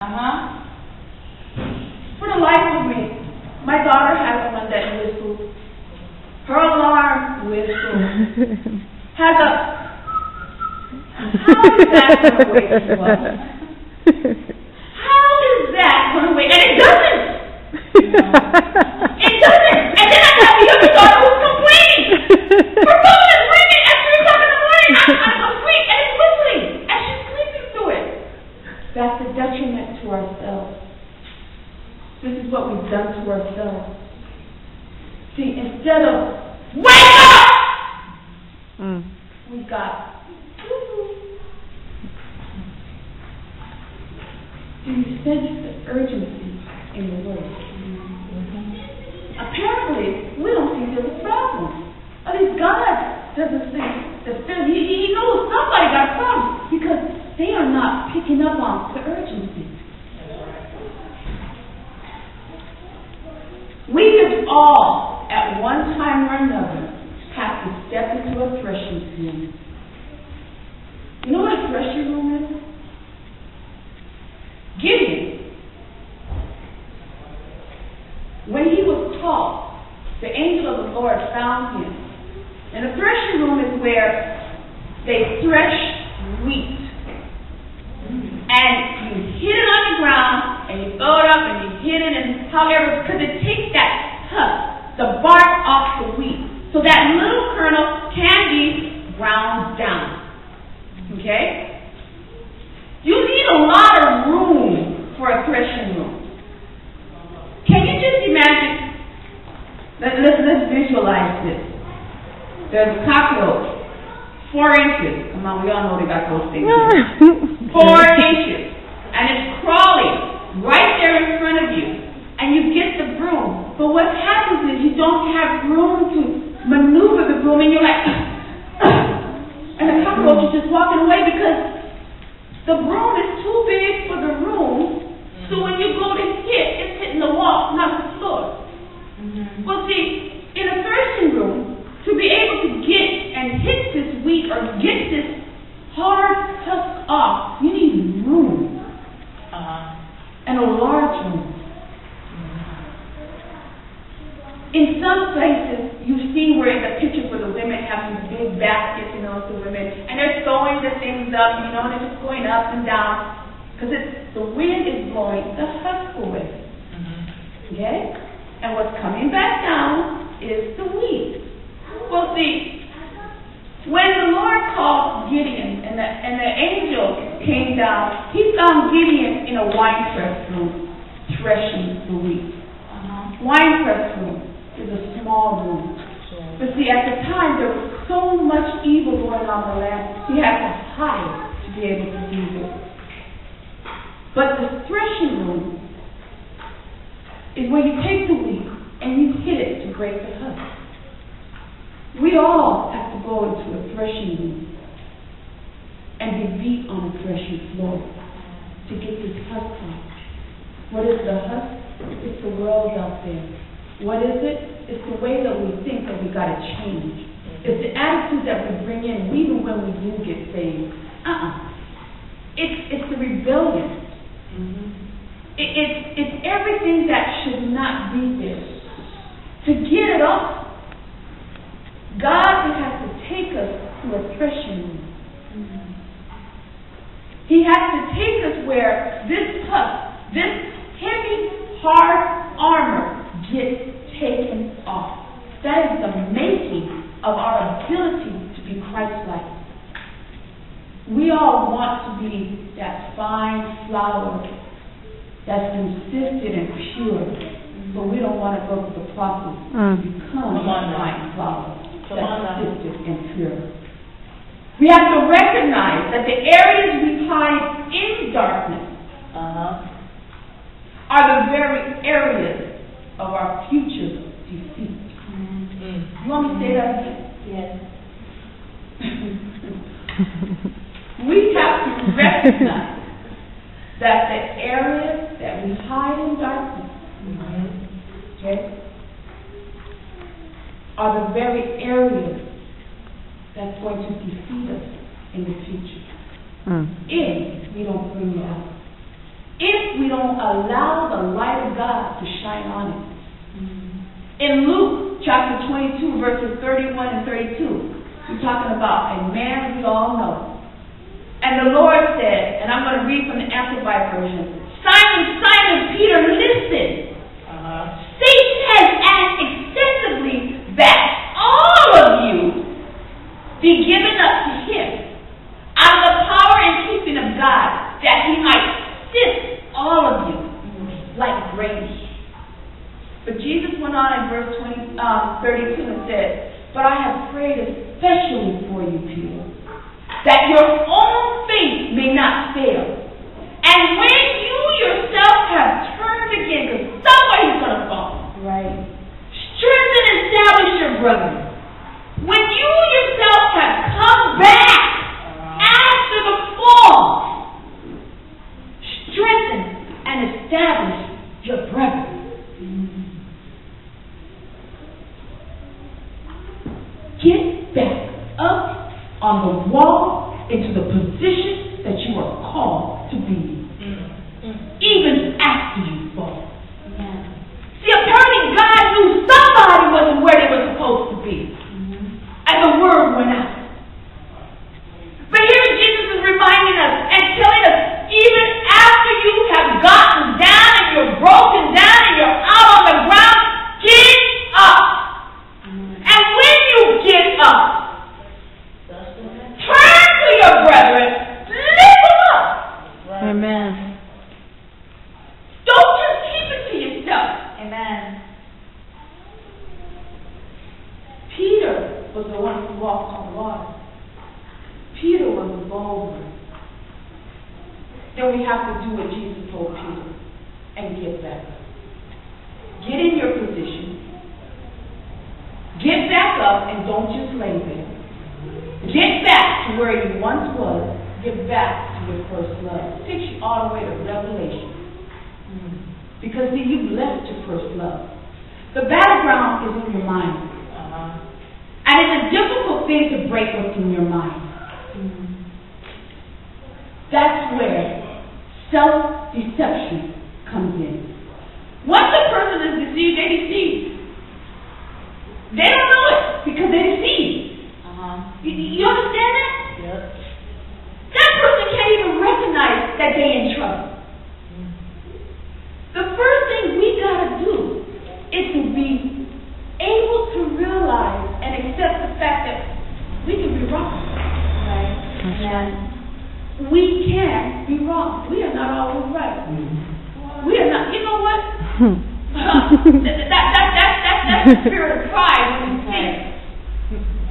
For the life of me, my daughter has one that whistles. Her alarm whistles. Has a... How is that going to wake you up? How is that going to wake? And it doesn't. It doesn't. And then I have the other daughter who's complaining. Her phone is ringing at 3 o'clock in the morning. I'm asleep and it's whistling. And she's sleeping through it. That's a detriment to ourselves. This is what we've done to ourselves. See, instead of wake up, we got do you sense the urgency in the word? Apparently, we don't think there's a problem. At least God doesn't think that He knows somebody got a problem because they are not picking up on the urgency. We have all, at one time or another, have to step into a threshing room. You know what a threshing room is? Gideon, when he was taught, the angel of the Lord found him. And the threshing room is where they thresh wheat. And you hit it on the ground, and you throw it up, and you hit it, and however, because it takes that husk, the bark off the wheat, so that little kernel can be ground down. Okay? You need a lot of room for a threshing room. Can you just imagine? Let's visualize this. There's a cockroach, 4 inches. Come on, we all know they got those things. 4 inches. And it's crawling right there in front of you. And you get the broom. But what happens is you don't have room to maneuver the broom, and you're like, and the cockroach is just walking away because the broom is too big for the room. So when you go to hit, it's hitting the wall, not the floor. Well, see, in a threshing room, to be able to get and hit this wheat or get this hard husk off, you need room. And a large room. In some places, you see where in the picture where the women have these big baskets, the women, and they're throwing the things up, and they're just going up and down, because the wind is blowing the husk away. Okay? And what's coming back down is the wheat. Well, see, when the Lord called Gideon, and the angel came down, he found Gideon in a winepress room, threshing the wheat. Winepress room is a small room. But see, at the time, there was so much evil going on in the land, he had to hide to be able to do this. But the threshing room is where you take the wheat and you hit it to break the husk. We all have to go into a threshing room and be beat on the threshing floor to get this husk off. What is the husk? It's the world out there. What is it? It's the way that we think that we got to change. It's the attitude that we bring in even when we do get saved. It's the rebellion. It's everything that should not be there. To get it off, God has to take us to a threshing room. He has to take us where this husk, this heavy, hard armor gets taken off. That is the making of our ability to be Christ-like. We all want to be that fine flower that's consistent and pure, but we don't want to go through the process to become a fine flower that's consistent and pure. We have to recognize that the areas we hide in darkness are the very areas of our future defeat. You want me to say that again? Yes. We have to recognize that the areas that we hide in darkness, okay, are the very areas that's going to defeat us in the future. If we don't bring it out. if we don't allow the light of God to shine on it. In Luke chapter 22, verses 31 and 32, we're talking about a man we all know. And the Lord said, and I'm going to read from the Amplified Version, Simon, Simon, Peter, listen. Satan has asked extensively that all of you be given up to him out of the power and keeping of God, that he might sift all of you like grain. But Jesus went on in verse 32 and said, but I have prayed especially for you, Peter, that your own faith may not fail. And when you yourself have turned again, because somebody's going to fall. Right. Strengthen and establish your brethren. When you yourself have come back after the fall, strengthen and establish your brethren. Get back up on the wall into the position that you are called to be, even after you fall. See, apparently God knew somebody wasn't where they were supposed to be, and the word went out. But here Jesus is reminding us and telling us, even after you have gotten down and you're broken down and you're out on the ground, get up. And when you get up, turn to your brethren, lift them up. Amen. Don't just keep it to yourself. Amen. Peter was the one who walked on water. Peter was the bold one. Then we have to do what Jesus told Peter and get back up. Get in your position. Get back up and don't just lay there. Get back to where you once was. Get back to your first love. It takes you all the way to Revelation. Because see, you've left your first love. The battleground is in your mind. And it's a difficult thing to break what's in your mind. That's where self-deception comes in. Once a person is deceived, they deceive. They don't know it because they're deceived. You understand that? Yep. That person can't even recognize that they're in trouble. The first thing we gotta do is to be able to realize and accept the fact that we can be wrong. Right? And we can be wrong. We are not always right. We are not. You know what? That's the spirit of pride.